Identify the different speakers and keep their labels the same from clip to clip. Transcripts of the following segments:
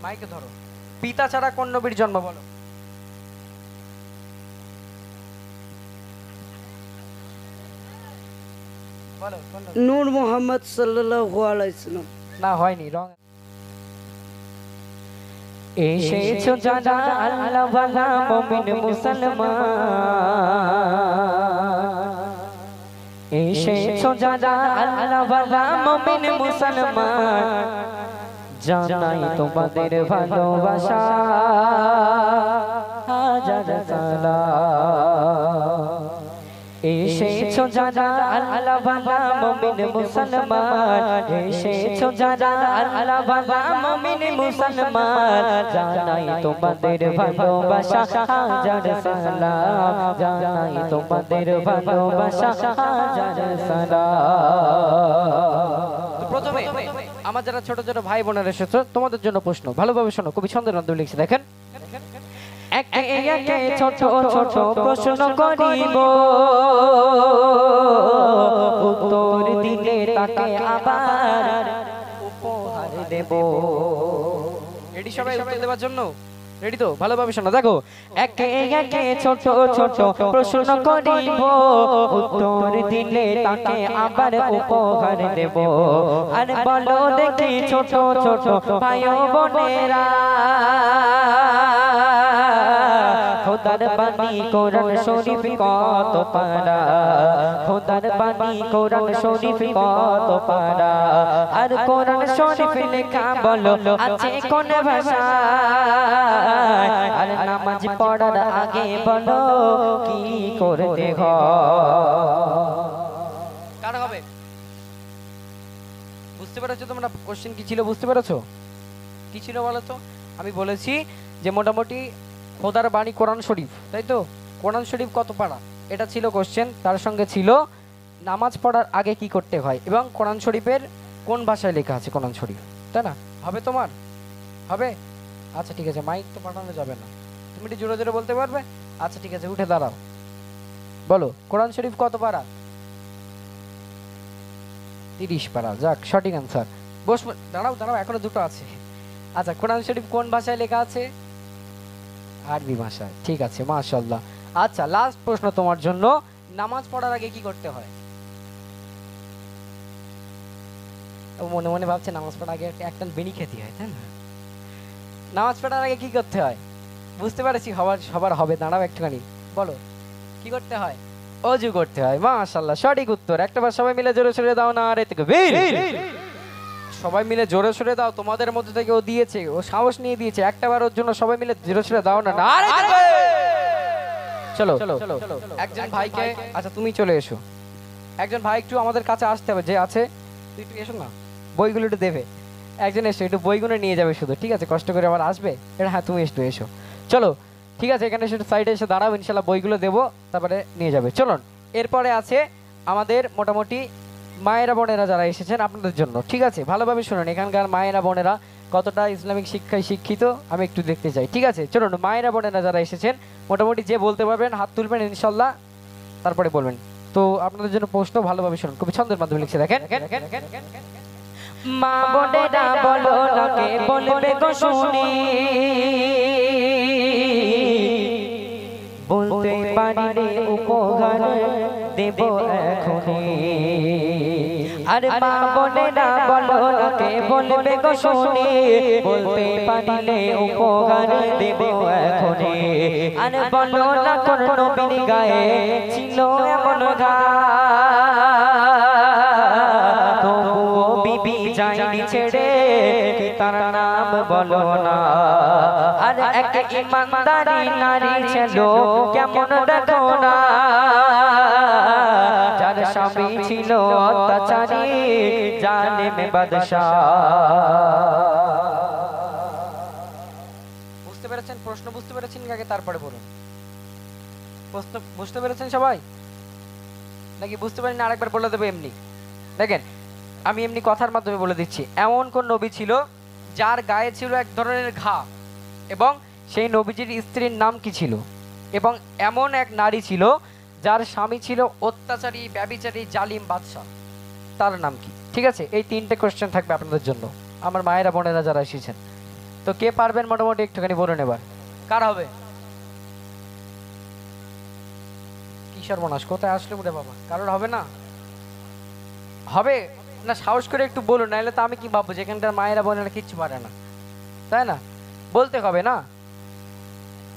Speaker 1: মাইকে ধরো। পিতা ছাড়া কোন নবীর জন্ম বলো? বলো কোন নবী?
Speaker 2: নূর মোহাম্মদ সাল্লাল্লাহু আলাইহি সাল্লাম।
Speaker 1: না, হয়নি, রং। এসেছো যারা আল্লাহ ওয়ালা মুমিন মুসলমান, এসেছো যারা আল্লাহ ওয়ালা মুমিন মুসলমান, জানাই তোমাদের ভালোবাসা হাজার সালাম। এসেছো যারা আল্লাহ ওয়ালা মুমিন মুসলমান, এসেছো যারা আল্লাহ ওয়ালা মুমিন মুসলমান, জানাই তোমাদের ভালোবাসা হাজার সালাম, জানাই তোমাদের ভালোবাসা হাজার সালাম। তো প্রথমে আমার যারা ছোট ছোট ভাই বোনেরা এসেছো তোমাদের জন্য প্রশ্ন, ভালোভাবে শোনো। কবি ছন্দের মাধ্যমে লিখছে, দেখেন। একে একে ছোট ছোট প্রশ্ন করিব, উত্তর দিলে তাকে আবার উপহার দেব। রেডি সবাই উত্তর দেওয়ার জন্য? রেডি তো? ভালোভাবে শোনো, দেখো। একে একে ছোট ছোট প্রশ্ন করিব, উত্তর দিলে তাকে আবার উপহার দেব। আর বলো দেখি ছোট ছোট ভাই বোনেরা, খোদার বাণী কোরআন শরীফ কত পারা, খোদার বাণী কোরআন শরীফ কত পারা। আর কোরআন শরীফ লেখা বলো আছে কোন ভাষায়, আর নামাজ পড়ার আগে বলো কি করতে হয়। কার হবে? বুঝতে পেরেছো তোমরা কোশ্চেন কি ছিল? বুঝতে পেরেছো কি ছিল বলো তো? আমি বলেছি যে মোটামুটি খোদার বাণী কোরআন শরীফ, তাই তো? কোরআন শরীফ কত পারা, এটা ছিল কোশ্চেন। তার সঙ্গে ছিল নামাজ পড়ার আগে কি করতে হয়, এবং কোরআন শরীফের কোন ভাষায় লেখা আছে কোরআন শরীফ, তাই না? হবে তোমার? হবে? আচ্ছা ঠিক আছে, মাইক তো পাঠানো যাবে না, তুমি একটু জোরে জোরে বলতে পারবে? আচ্ছা ঠিক আছে, উঠে দাঁড়াও, বলো কোরআন শরীফ কত পারা? 30 পারা। যাক, সঠিক অ্যান্সার। বস, দাঁড়াও দাঁড়াও, এখনো দুটো আছে। আচ্ছা, কোরআন শরীফ কোন ভাষায় লেখা আছে? আরবি ভাষায়। ঠিক আছে, মাশাআল্লাহ। আচ্ছা, লাস্ট প্রশ্ন তোমার জন্য। নামাজ পড়ার আগে কি করতে হয়? মনে মনে ভাবছে নামাজ পড়ার আগে একটা বেনি খেতে হয়, তাই না? নামাজ পড়ার আগে কি করতে হয়? বুঝতে পারছি সবার হবে। দাঁড়াও একটুখানি, বলো কি করতে হয়? অজু করতে হয়। মাশাআল্লাহ, সঠিক উত্তর। একটাবার সবাই মিলে জোরে সোরে দাও না। আরে তাকবীর, সবাই মিলে জোরে সোরে দাও। তোমাদের মধ্যে থেকে ও দিয়েছে, ও সাহস নিয়ে দিয়েছে। একটাবার ওর জন্য সবাই মিলে জোরে সোরে দাও না। আরে চলো একজন ভাইকে, আচ্ছা তুমি চলে এসো। একজন ভাই একটু আমাদের কাছে আসতে হবে, যে আছে। তুই একটু এসো না, বইগুলো একটু দেবে। একজন এসো, একটু বইগুলো নিয়ে যাবে শুধু, ঠিক আছে? কষ্ট করে আবার আসবে। এটা হ্যাঁ, তুমি একটু এসো। চলো ঠিক আছে, এখানে একটু সাইডে এসে দাঁড়াও, ইনশাল্লাহ বইগুলো দেবো, তারপরে নিয়ে যাবে। চলুন, এরপরে আছে আমাদের মোটামুটি মায়েরা বোনেরা যারা এসেছেন আপনাদের জন্য, ঠিক আছে? ভালোভাবে শুনুন, এখানকার মায়েরা বোনেরা কতটা ইসলামিক শিক্ষায় শিক্ষিত আমি একটু দেখতে চাই, ঠিক আছে? চলুন, মায়েরা বোনেরা যারা এসেছেন মোটামুটি যে বলতে পারবেন হাত তুলবেন ইনশাল্লাহ, তারপরে বলবেন। তো আপনাদের জন্য প্রশ্ন, ভালোভাবে শুনুন। কবি ছন্দের মাধ্যমে লিখছে, দেখেন। মা বোনেরা বলো না কে বলবে গো শুনি, বলতে পারিলে উপহার দেব এখনই। আর মা বোনেরা বলো না কে বলবে গো শুনি, বলতে পারিলে উপহার দেব এখনই। আর বলো না কোন নবীর গায়ে ছিল এমন ঘা, তবুও বিবি যায়নি ছেড়ে, তার নাম বলো না। আর এক ইমানদারি নারী ছিল কেমন দেখো না, যার স্বামী ছিল অত্যাচারী জালেম বাদশা। বুঝতে পেরেছেন প্রশ্ন? বুঝতে পেরেছেন আগে তারপরে বলুন। প্রশ্ন বুঝতে পেরেছেন সবাই নাকি বুঝতে পারেন? আরেকবার বলে দেবো এমনি। দেখেন, আমি এমনি কথার মাধ্যমে বলে দিচ্ছি। এমন কোন নবী ছিল যার গায়ে ছিল এক ধরনের ঘা, এবং সেই নবীজির স্ত্রীর নাম কি ছিল? এবং এমন এক নারী ছিল যার স্বামী ছিল অত্যাচারী, ব্যভিচারী, জালিম বাদশা, তার নাম কি? ঠিক আছে, এই তিনটে কোশ্চেন থাকবে আপনাদের জন্য, আমার মায়েরা বোনেরা যারা এসেছেন। তো কে পারবেন মোটামুটি একটুখানি বলুন এবার, কার হবে? কি সর্বনাশ, কোথায় আসলে উঠে বাবা, কারোর হবে না? হবে না, সাহস করে একটু বলুন, নাহলে তো আমি কি ভাববো যেখানটার মায়েরা বোনেরা কিচ্ছু পারে না, তাই না? বলতে হবে না।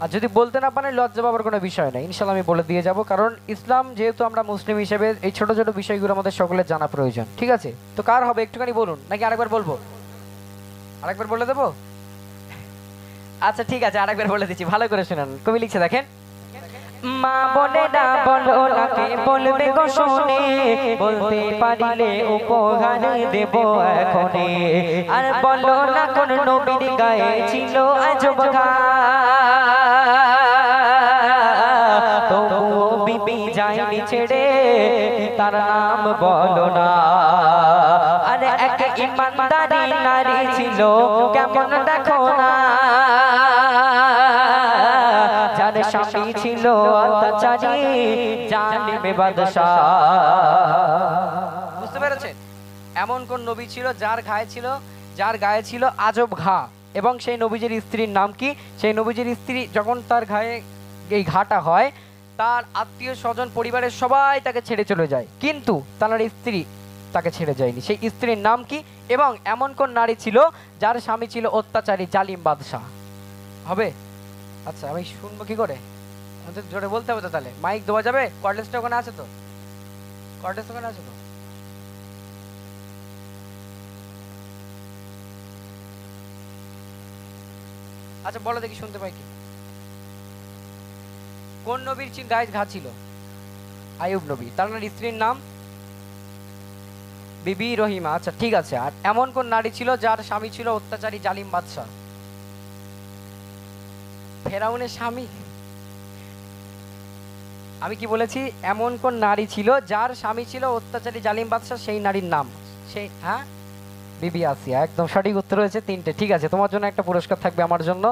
Speaker 1: আর যদি বলতে না পারেন লজ্জা পাবার কোনো বিষয় নাই, ইনশাল্লাহ আমি বলে দিয়ে যাব, কারণ ইসলাম যেহেতু আমরা মুসলিম হিসেবে এই ছোট ছোট বিষয়গুলো আমাদের সকলের জানা প্রয়োজন। ঠিক আছে, তো কার হবে একটুখানি বলুন, নাকি আরেকবার বলবো? আরেকবার বলে দেবো? আচ্ছা ঠিক আছে, আরেকবার বলে দিচ্ছি, ভালো করে শুনুন। কবি লিখছে দেখেন, মা বলে না বলো না কে বলবে গো শুনে, বলতে পারিলে উপহার দেব এখনে। আর বলো না কোন নবীর গায়ে ছিল আজব ঘা, তবুও বিবি যায়নি ছেড়ে, তার নাম বলো না। আরে এক ইমানদারি নারী ছিল কেমন দেখো না, যার স্বামী ছিল অত্যাচারী জালিম বাদশা। বুঝতে পেরেছেন? এমন কোন নবী ছিল যার গায়ে ছিল আজব ঘা, এবং সেই নবীজির স্ত্রীর নাম কি? সেই নবীজির স্ত্রী যখন তার গায়ে এই ঘাটা হয়, তার আত্মীয় স্বজন পরিবারের সবাই তাকে ছেড়ে চলে যায়, কিন্তু তার স্ত্রী তাকে ছেড়ে যায়নি। সেই স্ত্রীর নাম কি? এবং এমন কোন নারী ছিল যার স্বামী ছিল অত্যাচারী জালিম বাদশা? হবে? আচ্ছা আমি শুনবো কি করে? আমাদের জোরে বলতে হবে তো, তাহলে মাইক দেওয়া যাবে? কর্ডলেসটা ওখানে আছে তো? কর্ডলেস ওখানে আছে তো? আচ্ছা বলো দেখি, শুনতে পাই কি? কোন নবীর গায়ে ঘা ছিল? আইয়ুব নবী। তার স্ত্রীর নাম বিবি রহিমা। আচ্ছা ঠিক আছে। আর এমন কোন নারী ছিল যার স্বামী ছিল অত্যাচারী জালিম বাদশা? ফেরাউনের স্বামী। আমি কি বলেছি? এমন কোন নারী ছিল যার স্বামী ছিল অত্যাচারী জালিম বাদশা, সেই নারীর নাম সেই, হ্যাঁ, বিবি আসিয়া। একদম সঠিক উত্তর হয়েছে, 3টে। ঠিক আছে, তোমার জন্য একটা পুরস্কার থাকবে আমার জন্য,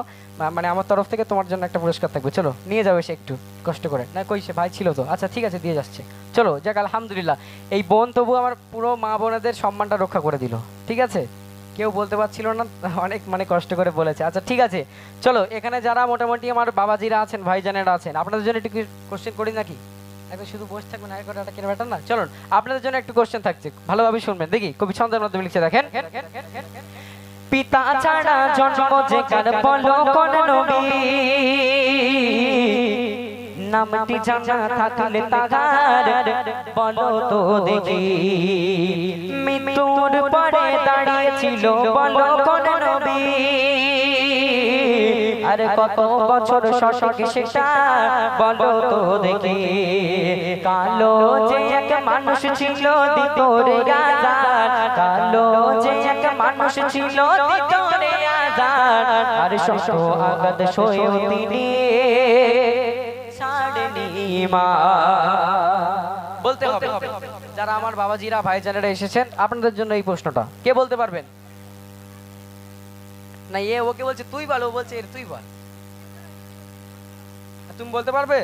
Speaker 1: মানে আমার তরফ থেকে তোমার জন্য একটা পুরস্কার থাকবে। চলো নিয়ে যাবে সে একটু কষ্ট করে। না কই, সে ভাই ছিল তো? আচ্ছা ঠিক আছে, দিয়ে যাচ্ছে। চলো যাক, আলহামদুলিল্লাহ। এই বোন তবু আমার পুরো মা বোনেদের সম্মানটা রক্ষা করে দিল। ঠিক আছে, কেউ বলতে পারছিল না, অনেক মানে কষ্ট করে বলেছে। আচ্ছা ঠিক আছে, চলো এখানে যারা মোটামুটি আমার বাবাজিরা আছেন, ভাইজানেরা আছেন, আপনাদের জন্য একটু কোশ্চেন করি নাকি? একদম শুধু বসে থাকবেন আর করে একটা ব্যাটার না। চলুন আপনাদের জন্য একটু কোশ্চেন থাকছে, ভালোভাবে শুনবেন। দেখি কবি ছন্দের মাধ্যমে লিখছে দেখেন, পিতা ছাড়া জন্ম যে কার বলো কোন নবী, নামটি জানা থাকলে তাহার বলো তো দেখি, মৃত্যুর পরে দাঁড়িয়েছিল বলো কোন নবী, আর কত বছর সঠিক সেটা বলো তো দেখি, কালো যে এক মানুষ ছিল দিত রে আযান, কালো যে এক মানুষ ছিল দিত রে আযান, আর শত আঘাত সয়েও তিনি ছাড়েনি মা। বলতে হবে যারা আমার বাবাজিরা ভাইজানেরা এসেছেন, আপনাদের জন্য এই প্রশ্নটা কে বলতে পারবেন? না, এ ওকে বলছে তুই বল, ও বলছে এর তুই বল। তুমি বলতে পারবে?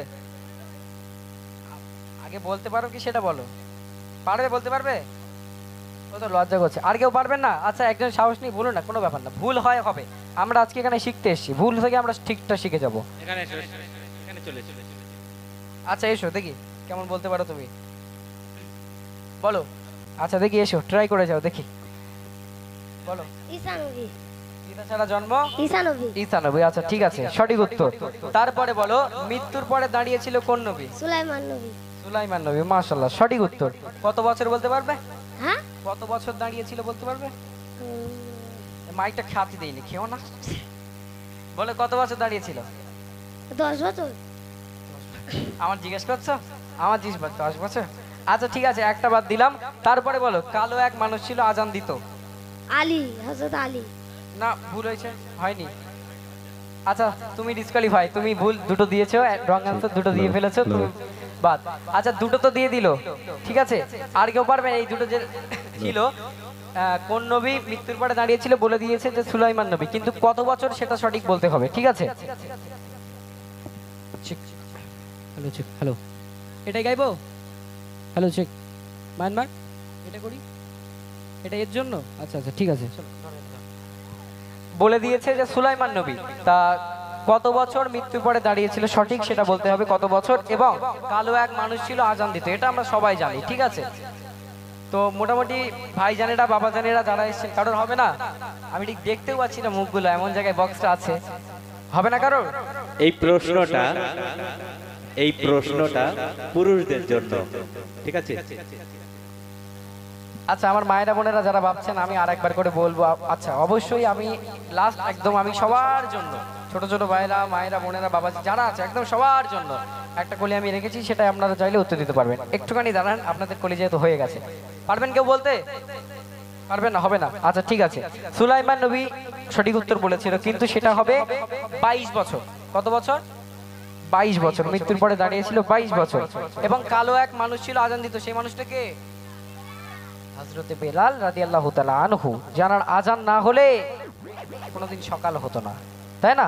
Speaker 1: আগে বলতে পারো কি সেটা বলো। পারবে? বলতে পারবে? ও তো লজ্জা করছে। আর কেউ পারবেন না? আচ্ছা একজন সাহস নেই, বলুন না, কোনো ব্যাপার না, ভুল হয় হবে। আমরা আজকে এখানে শিখতে এসেছি, ভুল থেকে আমরা ঠিকটা শিখে যাব। আচ্ছা এসো দেখি কেমন বলতে পারো তুমি, বলো। আচ্ছা দেখি, এসো ট্রাই করে যাও দেখি, বলো।
Speaker 3: ঈসা নবী।
Speaker 1: পিতা ছাড়া জন্ম
Speaker 3: ঈসা নবী।
Speaker 1: ঈসা নবী। আচ্ছা ঠিক আছে, সঠিক উত্তর। তারপরে বলো, মৃত্যুর পরে দাঁড়িয়েছিল কোন নবী?
Speaker 3: সুলাইমান নবী।
Speaker 1: সুলাইমান নবী। মাশাআল্লাহ, সঠিক উত্তর। কত বছর বলতে পারবে?
Speaker 3: হ্যাঁ,
Speaker 1: কত বছর দাঁড়িয়েছিল বলতে পারবে? মাইকটা খাতি দেইনি, খেও না। বলে কত বছর দাঁড়িয়েছিল?
Speaker 3: 10 বছর।
Speaker 1: আমার জিজ্ঞেস করছো? আমার জিজ্ঞেস 10 বছর। আচ্ছা ঠিক আছে, একটা বাদ দিলাম। তারপরে বলো, কালো এক মানুষ ছিল আজান দিত।
Speaker 3: আলী, হযরত আলী।
Speaker 1: না, ভুল হয়েছে, হয়নি। আচ্ছা তুমি ডিসকোয়ালিফাই, তুমি ভুল দুটো দিয়েছো, রং আনসার দুটো দিয়ে ফেলেছো, তুমি বাদ। আচ্ছা দুটো তো দিয়ে দিল, ঠিক আছে। আর কেউ পারবে? এই দুটো যে ছিল, কোন নবী মৃত্যুর পরে দাঁড়িয়েছিল বলে দিয়েছে যে সুলাইমান নবী, কিন্তু কত বছর সেটা সঠিক বলতে হবে। ঠিক আছে, হ্যালো চেক, হ্যালো, এটাই গাইবো। হ্যালো চেক, মায়ানমার, এটা করি, এটা এর জন্য। আচ্ছা আচ্ছা ঠিক আছে। বলে দিয়েছে যে সুলাইমান নবী। তা কত বছর মৃত্যুর পরে দাঁড়িয়েছিল সঠিক সেটা বলতে হবে, কত বছর, এবং কালো এক মানুষ ছিল আজান দিত, এটা আমরা সবাই জানি, ঠিক আছে। তো মোটামুটি ভাইজানেরা বাবাজানেরা যারা এসেছেন কারোর হবে না? আমি ঠিক দেখতেও পাচ্ছি না মুখগুলো, এমন জায়গায় বক্সটা আছে, হবে না কারোর?
Speaker 4: এই প্রশ্নটা পুরুষদের জন্য, ঠিক আছে?
Speaker 1: আচ্ছা, আমার মায়েরা বোনেরা যারা ভাবছেন আমি আর একবার করে বলবো, আচ্ছা অবশ্যই আমি লাস্ট একদম আমি সবার জন্য, ছোট ছোট ভাইরা মায়েরা বোনেরা বাবাজি যারা আছে একদম সবার জন্য একটা কলি আমি রেখেছি, সেটা আপনারা চাইলে উত্তর দিতে পারবেন। একটুখানি দাঁড়ান, আপনাদের কলি যেহেতু হয়ে গেছে। পারবেন কেউ বলতে? পারবেন না? হবে না? আচ্ছা ঠিক আছে। সুলাইমান নবী সঠিক উত্তর বলেছিল, কিন্তু সেটা হবে 22 বছর। কত বছর? 22 বছর। মৃত্যুর পরে দাঁড়িয়েছিল 22 বছর। এবং কালো এক মানুষ ছিল আজান দিত, সেই মানুষটাকে হযরতে বেলাল রাদিয়াল্লাহু তাআলা আনহু, যার আজান না হলে কোনোদিন সকাল হতো না, তাই না?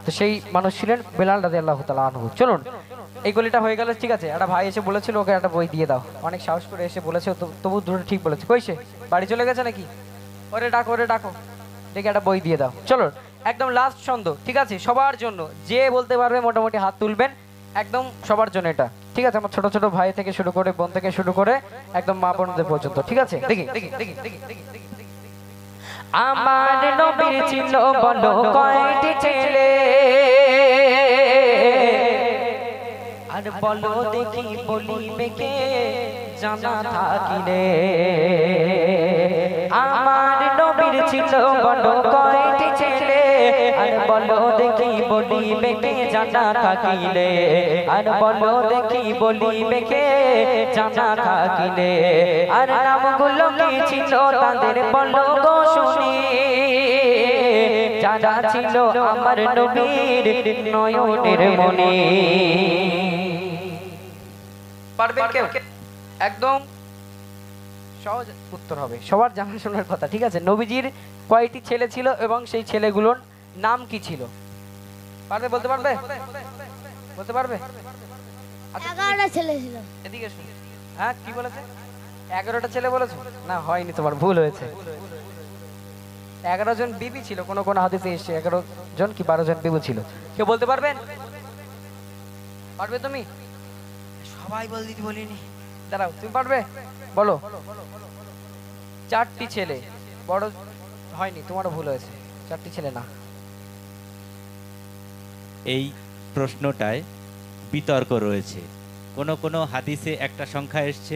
Speaker 1: তো সেই মানুষ ছিলেন বেলাল রাদিয়াল্লাহু তাআলা আনহু। চলুন, এই গলিটা হয়ে গেল, ঠিক আছে। একটা ভাই এসে বলেছিল ওকে একটা বই দিয়ে দাও, অনেক সাহস করে এসে বলেছে, তবু দুটো ঠিক বলেছে। কইছে বাড়ি চলে গেছে নাকি? ওরে ডাকো, ওরে ডাকো, দেখে একটা বই দিয়ে দাও। চলুন, একদম লাস্ট ছন্দ, ঠিক আছে, সবার জন্য যে বলতে পারবে মোটামুটি হাত তুলবেন, একদম সবার জন্য এটা, ঠিক আছে। আমার ছোট ছোট ভাই থেকে শুরু করে বোন থেকে শুরু করে একদম মা বোনদের পর্যন্ত, ঠিক আছে। দেখি দেখি দেখি দেখি দেখি দেখি। আমার নবীর ছিল বলো কয়টি ছেলে, আর বলো দেখি বলিবে কে জানা থাকিলে। আমার নবীর ছিল বলো কয়টি ছেলে, আর বলো দেখি বলিবে কে জানা থাকিলে। আর বলো দেখি বলিবে কে জানা থাকিলে। আর নামগুলো কি ছিল তাদের বলো গো শুনি, যারা ছিল আমার নবীর নয়নের মনি। পারবেন কেউ? একদম সহজ উত্তর হবে, সবার জানাশোনার কথা, ঠিক আছে। নবীজির কয়টি ছেলে ছিল এবং সেই ছেলেগুলোর নাম কি ছিল? পারবে? বলতে পারবে? বলতে পারবে? আচ্ছা
Speaker 3: 11টা ছেলে ছিল।
Speaker 1: এদিকে শুন। হ্যাঁ, কি বলেছে? 11টা ছেলে বলেছো? না, হয়নি, তোমার ভুল হয়েছে। 11 জন বিবি ছিল, কোন কোন হাদিসে এসেছে 11 জন কি 12 জন বিবি ছিল। কেউ বলতে পারবেন? পারবে তুমি? সবাই বল দিদি, বলিনি, দাঁড়াও, তুমি পারবে? বলো। 4টি ছেলে, বড় হয়নি, তোমারও ভুল হয়েছে, 4টি ছেলে না।
Speaker 4: এই প্রশ্নটায় বিতর্ক রয়েছে, কোন কোন হাদিসে একটা সংখ্যা এসছে,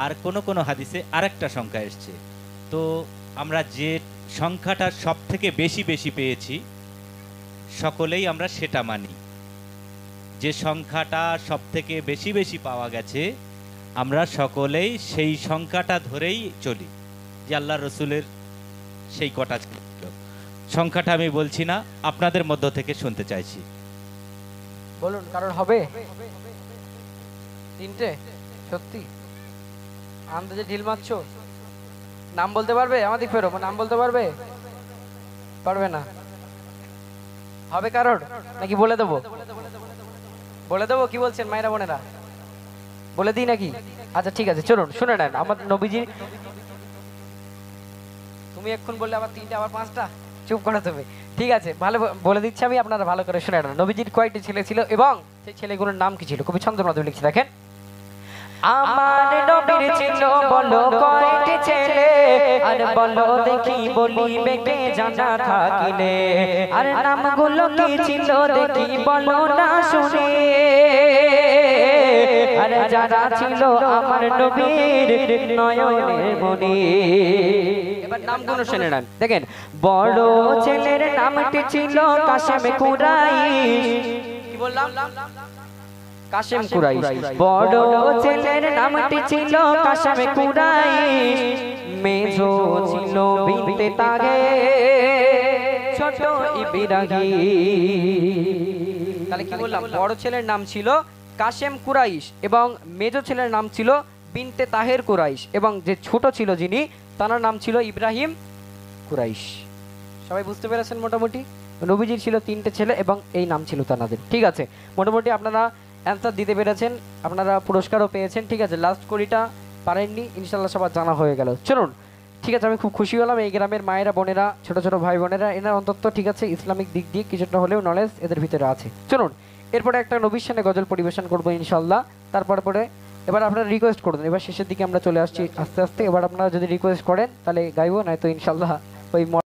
Speaker 4: আর কোন কোন হাদিসে আরেকটা সংখ্যা এসছে। তো আমরা যে সংখ্যাটা সব থেকে বেশি বেশি পেয়েছি সকলেই আমরা সেটা মানি। যে সংখ্যাটা সব থেকে বেশি বেশি পাওয়া গেছে আমরা সকলেই সেই সংখ্যাটা ধরেই চলি, যে আল্লাহ রসুলের সেই কটা ছিল। সংখ্যাটা আমি বলছি না, আপনাদের মধ্য থেকে শুনতে চাইছি।
Speaker 1: বলুন, কারণ হবে? 3টে? সত্যি আন্দাজে ঢিল মারছো? নাম বলতে পারবে? আমাদের ফেরো, নাম বলতে পারবে? পারবে না? হবে কারোর নাকি বলে দেবো? বলে দেবো? কি বলছেন মায়েরা বোনেরা? বলে দিই নাকি? আচ্ছা ঠিক আছে, চলুন শুনে নেন। আমার নবীজি, তুমি এক্ষুন বললে আবার 3টে আবার 5টা, চুপ করো তুমি, ঠিক আছে। ভালো বলে দিচ্ছি আমি, আপনারা ভালো করে শুনে নেন। নবীজির কয়টি ছেলে ছিল এবং সেই ছেলেগুলোর নাম কি ছিল? কবি ছন্দের মাধ্যমে লিখছে, দেখেন। আমার নবীর ছিল বলো কয়টি ছেলে, আর বলো দেখি বলিবে কে জানা থাকিলে। আর নামগুলো কি ছিল দেখি বলো না শুনে, আর যারা ছিল আমার নবীর নয়নের মনি। এবার নামগুলো শুনে নেন, দেখেন। বড় ছেলের নামটি ছিল কাশেম কুরাইশ। কি বললাম? কাশেম কুরাইশ। বড় ছেলের নামটি ছিল কাশেম কুরাইশ, মেজো ছিল বিনতে তাগে, ছোট ইব্রাহিম। তাহলে কি বললাম? বড় ছেলের নাম ছিল কাশেম কুরাইশ এবং মেজো ছেলের নাম ছিল বিনতে তাহের কুরাইশ, এবং যে ছোট ছিল যিনি, তার নাম ছিল ইব্রাহিম কুরাইশ। সবাই বুঝতে পেরেছেন মোটামুটি? নবীজির ছিল 3টে ছেলে এবং এই নাম ছিল তাদের, ঠিক আছে। মোটামুটি আপনারা অ্যান্সার দিতে পেরেছেন, আপনারা পুরস্কারও পেয়েছেন, ঠিক আছে। লাস্ট কড়িটা পারেননি, ইনশাল্লাহ সবার জানা হয়ে গেল। চলুন ঠিক আছে, আমি খুব খুশি হলাম এই গ্রামের মায়েরা বোনেরা ছোট ছোট ভাই বোনেরা এনার অন্তত ঠিক আছে ইসলামিক দিক দিয়ে কিছুটা হলেও নলেজ এদের ভিতরে আছে। চলুন এরপরে একটা নবীর শানে গজল পরিবেশন করবো ইনশাল্লাহ। তারপরে এবার আপনারা রিকোয়েস্ট করুন, এবার শেষের দিকে আমরা চলে আসছি আস্তে আস্তে। এবার আপনারা যদি রিকোয়েস্ট করেন তাহলে গাইবো, নয়তো ইনশাল্লাহ ওই